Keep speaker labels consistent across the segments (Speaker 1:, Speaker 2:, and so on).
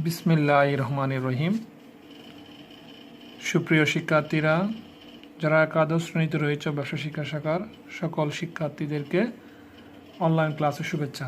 Speaker 1: বিসমিল্লাহির রহমানির রহিম। সুপ্রিয় শিক্ষার্থীরা, যারা একাদশ শ্রেণীতে রয়েছে ব্যবসা শিক্ষা শাখার সকল শিক্ষার্থীদেরকে অনলাইন ক্লাসে শুভেচ্ছা।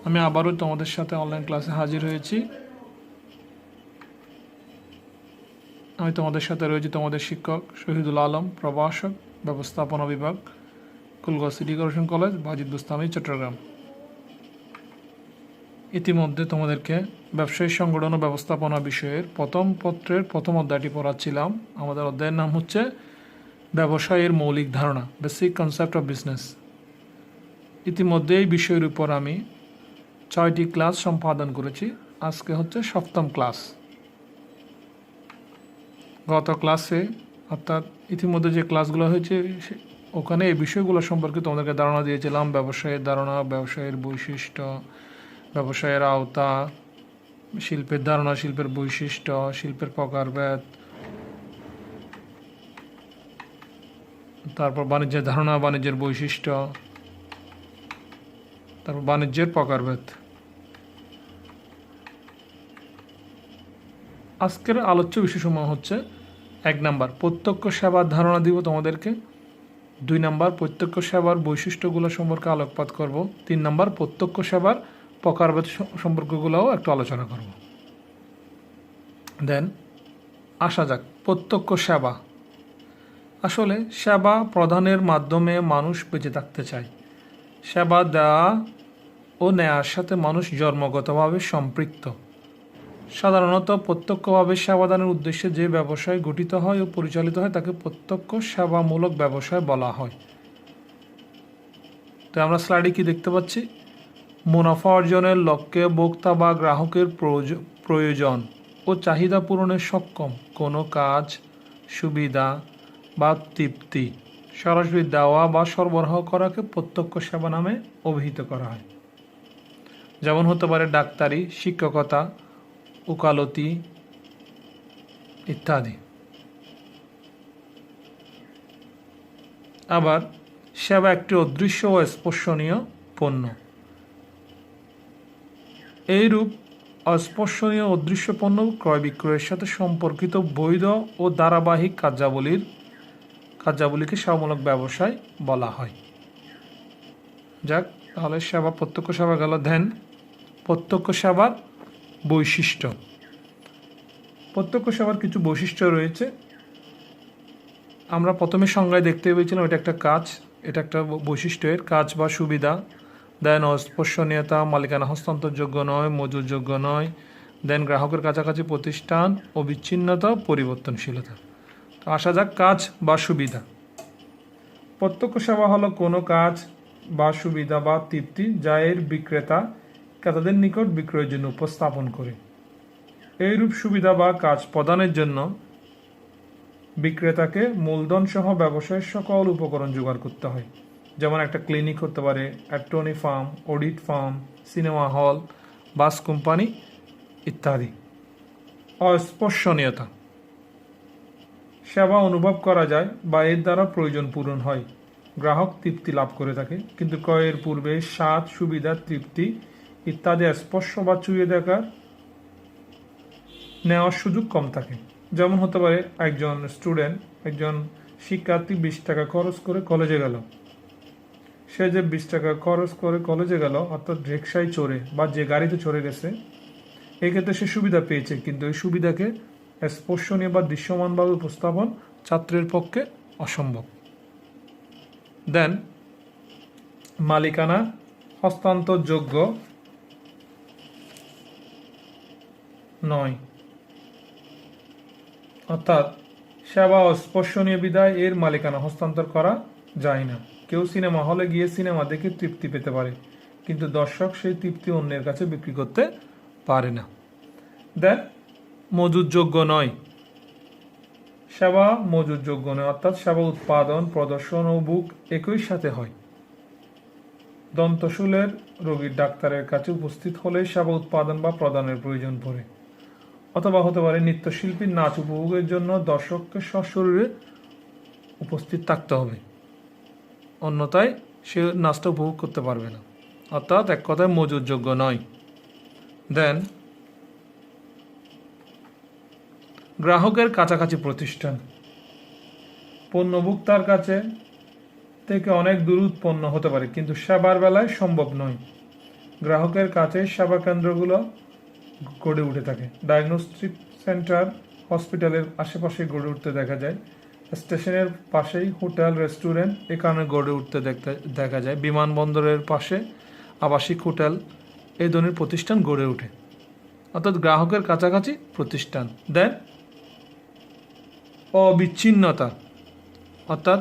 Speaker 1: আমি আবারও তোমাদের সাথে অনলাইন ক্লাসে হাজির হয়েছি। আমি তোমাদের সাথে রয়েছি তোমাদের শিক্ষক শহীদুল আলম, প্রভাষক, ব্যবস্থাপনা বিভাগ, কুলগাঁও সিটি কর্পোরেশন কলেজ, বাজিদ বুস্তামি, চট্টগ্রাম। ইতিমধ্যে তোমাদেরকে ব্যবসায়ী সংগঠন ও ব্যবস্থাপনা বিষয়ের প্রথম পত্রের প্রথম অধ্যায়টি পড়াচ্ছিলাম। আমাদের অধ্যায়ের নাম হচ্ছে ব্যবসায়ের মৌলিক ধারণা, বেসিক কনসেপ্ট অফ বিজনেস। ইতিমধ্যে এই বিষয়ের উপর আমি 6টি ক্লাস সম্পাদন করেছি। আজকে হচ্ছে 7ম ক্লাস। গত ক্লাসে অর্থাৎ ইতিমধ্যে যে ক্লাসগুলো হয়েছে ওখানে এই বিষয়গুলো সম্পর্কে তোমাদেরকে ধারণা দিয়েছিলাম। ব্যবসায়ের ধারণা, ব্যবসায়ের বৈশিষ্ট্য, ব্যবসায়ের আওতা, শিল্পের ধারণা, শিল্পের বৈশিষ্ট্য, শিল্পের প্রকারভেদ, তারপর বাণিজ্যের ধারণা, বাণিজ্যের বৈশিষ্ট্য, তারপর বাণিজ্যের প্রকারভেদ। আজকের আলোচ্য বিষয়সমূহ হচ্ছে 1 নাম্বার প্রত্যক্ষ সেবার ধারণা দিব তোমাদেরকে, 2 নাম্বার প্রত্যক্ষ সেবার বৈশিষ্ট্যগুলো সম্পর্কে আলোকপাত করব, 3 নাম্বার প্রত্যক্ষ সেবার প্রকারভেদ সম্পর্কগুলোও একটু আলোচনা করব। দেন আসা যাক প্রত্যক্ষ সেবা। আসলে সেবা প্রদানের মাধ্যমে মানুষ বেঁচে থাকতে চায়। সেবা দেওয়া ও নেয়ার সাথে মানুষ জন্মগতভাবে সম্পৃক্ত। সাধারণত প্রত্যক্ষভাবে সেবাদানের উদ্দেশ্যে যে ব্যবসায় গঠিত হয় ও পরিচালিত হয় তাকে প্রত্যক্ষ সেবামূলক ব্যবসায় বলা হয়। তো আমরা স্লাইডে কি দেখতে পাচ্ছি? মুনাফা অর্জনের লক্ষ্যে ভোক্তা বা গ্রাহকের প্রয়োজন ও চাহিদা পূরণে সক্ষম কোনো কাজ, সুবিধা বা তৃপ্তি সরাসরি দেওয়া বা সরবরাহ করাকে প্রত্যক্ষ সেবা নামে অভিহিত করা হয়। যেমন হতে পারে ডাক্তারি, শিক্ষকতা, ওকালতি ইত্যাদি। আবার সেবা একটি অদৃশ্য ও স্পর্শনীয় পণ্য। এইরূপ অস্পর্শনীয় অদৃশ্য পণ্য ক্রয় বিক্রয়ের সাথে সম্পর্কিত বৈধ ও ধারাবাহিক কার্যাবলীকে সেবামূলক ব্যবসায় বলা হয়। যাক, তাহলে সেবা প্রত্যক্ষ সেবা গেল। ধ্যান প্রত্যক্ষ সেবার বৈশিষ্ট্য। প্রত্যক্ষ সেবার কিছু বৈশিষ্ট্য রয়েছে। আমরা প্রথমে সংজ্ঞায় দেখতে পেয়েছিলাম এটা একটা কাজ, এটা একটা বৈশিষ্ট্য এর কাজ বা সুবিধা। দেন অস্পর্শনীয়তা, মালিকানা হস্তান্তরযোগ্য নয়, মজুরযোগ্য নয়। দেন গ্রাহকের কাছাকাছি প্রতিষ্ঠান ও বিচ্ছিন্নতা, পরিবর্তনশীলতা। তো আসা যাক কাজ বা সুবিধা। প্রত্যক্ষ সেবা হলো কোনো কাজ বা সুবিধা বা তৃপ্তি যা এর বিক্রেতা ক্রেতাদের নিকট বিক্রয়ের জন্য উপস্থাপন করে। এইরূপ সুবিধা বা কাজ প্রদানের জন্য বিক্রেতাকে মূলধন সহ ব্যবসায়ের সকল উপকরণ জোগাড় করতে হয়। যেমন একটা ক্লিনিক হতে পারে, attorney farm, audit farm, cinema hall, bus company ইত্যাদি। অস্পর্শনীয়তা। সেবা অনুভব করা যায় বা এর দ্বারা প্রয়োজন পূরণ হয়, গ্রাহক তৃপ্তি লাভ করে থাকে, কিন্তু ক্রয়ের পূর্বে স্বাদ, সুবিধা, তৃপ্তি ইত্যাদি স্পর্শ বা চুইয়ে দেখার নেওয়ার সুযোগ কম থাকে। যেমন হতে পারে একজন স্টুডেন্ট, একজন শিক্ষার্থী 20 টাকা খরচ করে কলেজে গেল। সে যে 20 টাকা খরচ করে কলেজে গেল, অর্থাৎ রিক্সায় চড়ে বা যে গাড়িতে চড়ে গেছে, এক্ষেত্রে সে সুবিধা পেয়েছে, কিন্তু এই সুবিধাকে স্পর্শনীয় বা দৃশ্যমানভাবে উপস্থাপন ছাত্রের পক্ষে অসম্ভব। দেন মালিকানা হস্তান্তরযোগ্য নয়, অর্থাৎ সেবা অস্পর্শনীয় বিধায় এর মালিকানা হস্তান্তর করা যায় না। কেউ সিনেমা হলে গিয়ে সিনেমা দেখে তৃপ্তি পেতে পারে, কিন্তু দর্শক সেই তৃপ্তি অন্যের কাছে বিক্রি করতে পারে না। দেন মজুরযোগ্য নয়। সেবা মজুরযোগ্য নয়, অর্থাৎ সেবা উৎপাদন, প্রদর্শন ও বুক একই সাথে হয়। দন্তশূলের রোগীর ডাক্তারের কাছে উপস্থিত হলে সেবা উৎপাদন বা প্রদানের প্রয়োজন পড়ে। অথবা হতে পারে নৃত্যশিল্পীর নাচ উপভোগের জন্য দর্শককে সশরীরে উপস্থিত থাকতে হবে, অন্যথায় সে নাচটা উপভোগ করতে পারবে না। অর্থাৎ এক কথায় মজুরযোগ্য নয়। দেন গ্রাহকের কাছাকাছি প্রতিষ্ঠান, পণ্য ভোক্তার কাছে থেকে অনেক দূর উৎপন্ন হতে পারে, কিন্তু সেবার বেলায় সম্ভব নয়। গ্রাহকের কাছে সেবা কেন্দ্রগুলো গড়ে উঠে থাকে। ডায়াগনস্টিক সেন্টার হসপিটালের আশেপাশে গড়ে উঠতে দেখা যায়। স্টেশনের পাশেই হোটেল, রেস্টুরেন্ট এ কারণে গড়ে উঠতে দেখা যায়। বিমানবন্দরের পাশে আবাসিক হোটেল এই ধরনের প্রতিষ্ঠান গড়ে ওঠে, অর্থাৎ গ্রাহকের কাছাকাছি প্রতিষ্ঠান। দেন অবিচ্ছিন্নতা, অর্থাৎ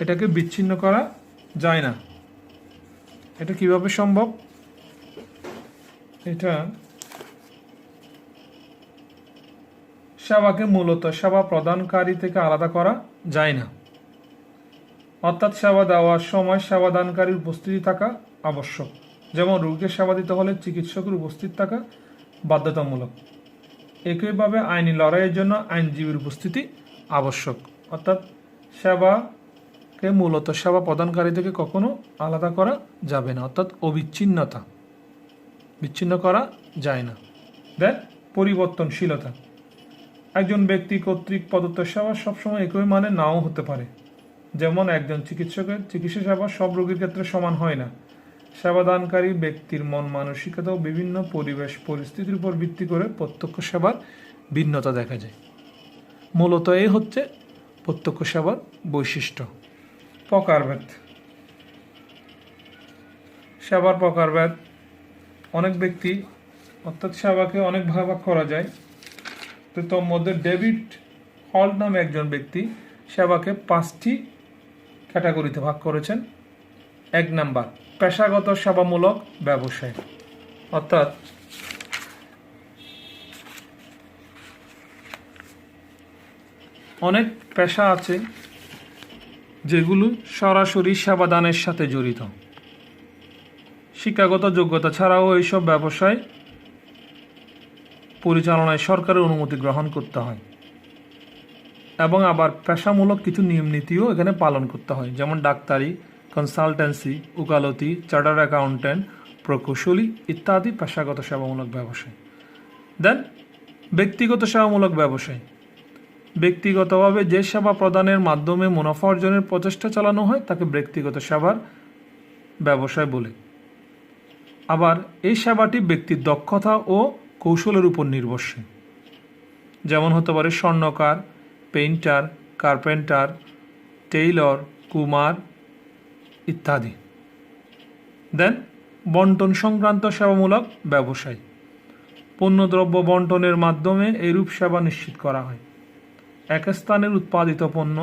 Speaker 1: এটাকে বিচ্ছিন্ন করা যায় না। এটা কিভাবে সম্ভব? এটা সেবাকে মূলত সেবা প্রদানকারী থেকে আলাদা করা যায় না, অর্থাৎ সেবা দেওয়ার সময় সেবাদানকারীর উপস্থিতি থাকা আবশ্যক। যেমন রোগীকে সেবা দিতে হলে চিকিৎসকের উপস্থিত থাকা বাধ্যতামূলক। একইভাবে আইনি লড়াইয়ের জন্য আইনজীবীর উপস্থিতি আবশ্যক, অর্থাৎ সেবাকে মূলত সেবা প্রদানকারী থেকে কখনো আলাদা করা যাবে না, অর্থাৎ অবিচ্ছিন্নতা, বিচ্ছিন্ন করা যায় না। দেন পরিবর্তনশীলতা, একজন ব্যক্তি কর্তৃক প্রদত্ত সেবা সবসময় একই মানে নাও হতে পারে। যেমন একজন চিকিৎসকের চিকিৎসা সেবা সব রোগীর ক্ষেত্রে সমান হয় না। সেবাদানকারী ব্যক্তির মন মানসিকতা ও বিভিন্ন পরিবেশ পরিস্থিতির উপর ভিত্তি করে প্রত্যক্ষ সেবার ভিন্নতা দেখা যায়। মূলত এই হচ্ছে প্রত্যক্ষ সেবার বৈশিষ্ট্য। প্রকারভেদ, সেবার প্রকারভেদ, অনেক ব্যক্তি অর্থাৎ সেবাকে অনেক ভাগ করা যায়। তো তোর মধ্যে ডেভিড হল্ট নামে একজন ব্যক্তি সেবাকে 5টি ক্যাটাগরিতে ভাগ করেছেন। 1 নাম্বার, পেশাগত সেবামূলক ব্যবসায়, অর্থাৎ অনেক পেশা আছে যেগুলো সরাসরি সেবাদানের সাথে জড়িত। শিক্ষাগত যোগ্যতা ছাড়াও এইসব ব্যবসায় পরিচালনায় সরকারের অনুমতি গ্রহণ করতে হয় এবং আবার পেশামূলক কিছু নিয়ম নীতিও এখানে পালন করতে হয়, যেমন ডাক্তারি, কনসালটেন্সি, উকালতি, চার্টার্ড অ্যাকাউন্ট্যান্ট, প্রকৌশলী ইত্যাদি পেশাগত সেবামূলক ব্যবসায়। দেন ব্যক্তিগত সেবামূলক ব্যবসায়, ব্যক্তিগতভাবে যে সেবা প্রদানের মাধ্যমে মুনাফা অর্জনের প্রচেষ্টা চালানো হয় তাকে ব্যক্তিগত সেবার ব্যবসায় বলে। আবার এই সেবাটি ব্যক্তির দক্ষতা ও কৌশলের উপর নির্ভরশীল, যেমন হতে পারে স্বর্ণকার, পেইন্টার, কার্পেন্টার, টেইলর, কুমার ইত্যাদি। দেন বন্টন সংক্রান্ত সেবামূলক ব্যবসায়, পণ্যদ্রব্য বন্টনের মাধ্যমে এইরূপ সেবা নিশ্চিত করা হয়। এক স্থানের উৎপাদিত পণ্য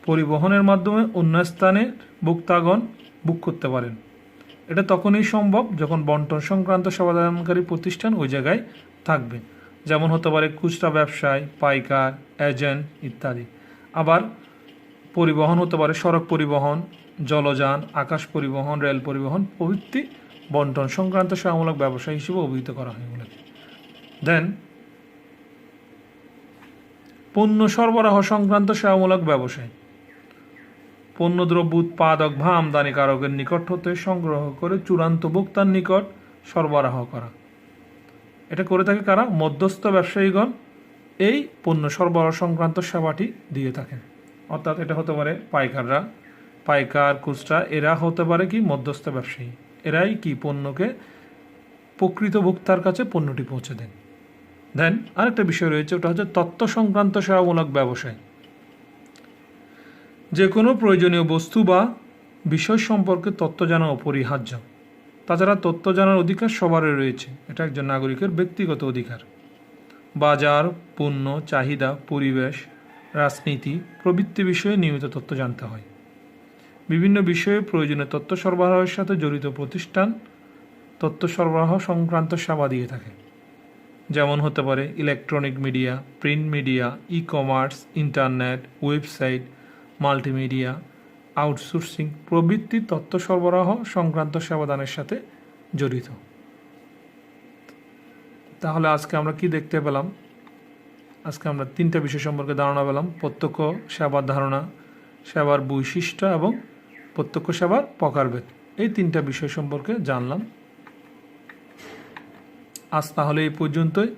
Speaker 1: পরিবহনের মাধ্যমে অন্য স্থানের ভোক্তাগণ বুক করতে পারেন। এটা তখনই সম্ভব যখন বন্টন সংক্রান্ত সেবাদানকারী প্রতিষ্ঠান ওই জায়গায় থাকবে, যেমন হতে পারে খুচরা ব্যবসায়, পাইকার, এজেন্ট ইত্যাদি। আবার পরিবহন হতে পারে সড়ক পরিবহন, জলযান, আকাশ পরিবহন, রেল পরিবহন প্রভৃতি বন্টন সংক্রান্ত সেবামূলক ব্যবসা হিসেবে অভিহিত করা হয় এগুলোকে। দেন পণ্য সরবরাহ সংক্রান্ত সেবামূলক ব্যবসায়, পণ্যদ্রব্য উৎপাদক বা আমদানিকারকের নিকট হতে সংগ্রহ করে চূড়ান্ত ভোক্তার নিকট সরবরাহ করা। এটা করে থাকে কারা? মধ্যস্থ ব্যবসায়ীগণ এই পণ্য সরবরাহ সংক্রান্ত সেবাটি দিয়ে থাকেন। অর্থাৎ এটা হতে পারে পাইকাররা, পাইকার, খুচরা, এরা হতে পারে কি মধ্যস্থ ব্যবসায়ী। এরাই কি পণ্যকে প্রকৃত ভোক্তার কাছে পণ্যটি পৌঁছে দেন। দেন আরেকটা বিষয় রয়েছে, ওটা হচ্ছে তথ্য সংক্রান্ত সেবামূলক ব্যবসায়। যে কোনো প্রয়োজনীয় বস্তু বা বিষয় সম্পর্কে তথ্য জানা অপরিহার্য। তাছাড়া তথ্য জানার অধিকার সবারই রয়েছে, এটা একজন নাগরিকের ব্যক্তিগত অধিকার। বাজার, পণ্য, চাহিদা, পরিবেশ, রাজনীতি প্রভৃতি বিষয়ে নিয়মিত তথ্য জানতে হয়। বিভিন্ন বিষয়ে প্রয়োজনীয় তথ্য সরবরাহের সাথে জড়িত প্রতিষ্ঠান তথ্য সরবরাহ সংক্রান্ত সেবা দিয়ে থাকে, যেমন হতে পারে electronic media, print media, e commerce, internet, website, multimedia, outsourcing প্রভৃতি তথ্য সরবরাহ সংক্রান্ত সেবাদানের সাথে জড়িত। তাহলে আজকে আমরা কি দেখতে পেলাম? আজকে আমরা 3টা বিষয় সম্পর্কে ধারণা পেলাম: প্রত্যক্ষ সেবার ধারণা, সেবার বৈশিষ্ট্য এবং প্রত্যক্ষ সেবার প্রকারভেদ। এই 3টা বিষয় সম্পর্কে জানলাম। আজ তাহলে এই পর্যন্তই।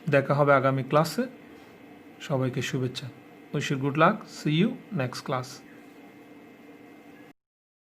Speaker 1: দেখা হবে আগামী ক্লাসে। সবাইকে শুভেচ্ছা। Wish you good luck. See you next class.